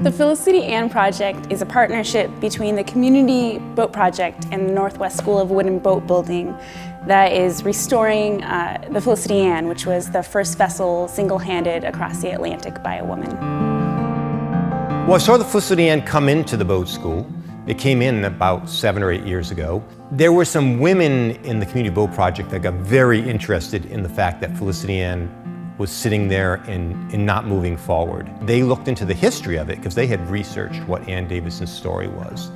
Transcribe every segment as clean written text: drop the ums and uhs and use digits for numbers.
The Felicity Ann Project is a partnership between the Community Boat Project and the Northwest School of Wood and Boat Building that is restoring the Felicity Ann, which was the first vessel single-handed across the Atlantic by a woman. Well, I saw the Felicity Ann come into the boat school. It came in about 7 or 8 years ago. There were some women in the Community Boat Project that got very interested in the fact that Felicity Ann was sitting there and not moving forward. They looked into the history of it because they had researched what Ann Davison's story was.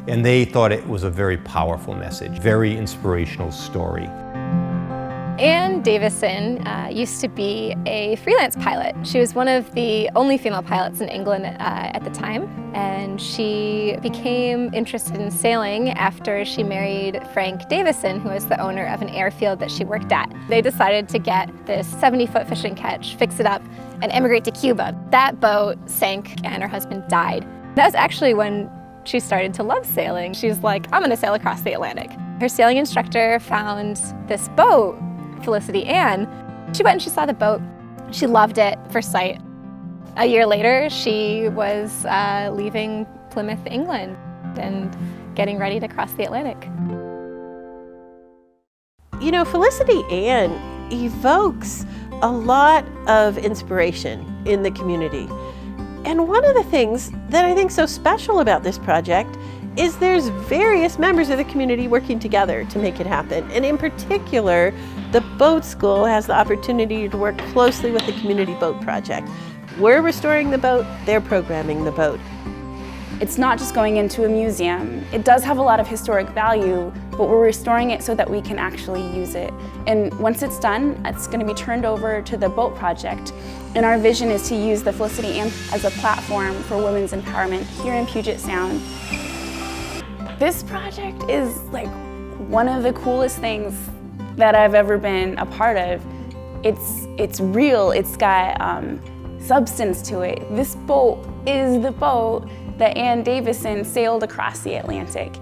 And they thought it was a very powerful message, very inspirational story. Ann Davison used to be a freelance pilot. She was one of the only female pilots in England at the time, and she became interested in sailing after she married Frank Davison, who was the owner of an airfield that she worked at. They decided to get this 70-foot fishing ketch, fix it up, and emigrate to Cuba. That boat sank and her husband died. That was actually when she started to love sailing. She's like, I'm gonna sail across the Atlantic. Her sailing instructor found this boat, Felicity Ann. She went and she saw the boat. She loved it first sight. A year later, she was leaving Plymouth, England, and getting ready to cross the Atlantic. You know, Felicity Ann evokes a lot of inspiration in the community. And one of the things that I think is so special about this project is there's various members of the community working together to make it happen. And in particular, the boat school has the opportunity to work closely with the Community Boat Project. We're restoring the boat, they're programming the boat. It's not just going into a museum. It does have a lot of historic value, but we're restoring it so that we can actually use it. And once it's done, it's going to be turned over to the Boat Project. And our vision is to use the Felicity Ann as a platform for women's empowerment here in Puget Sound. This project is like one of the coolest things that I've ever been a part of. It's real, it's got substance to it. This boat is the boat that Ann Davison sailed across the Atlantic.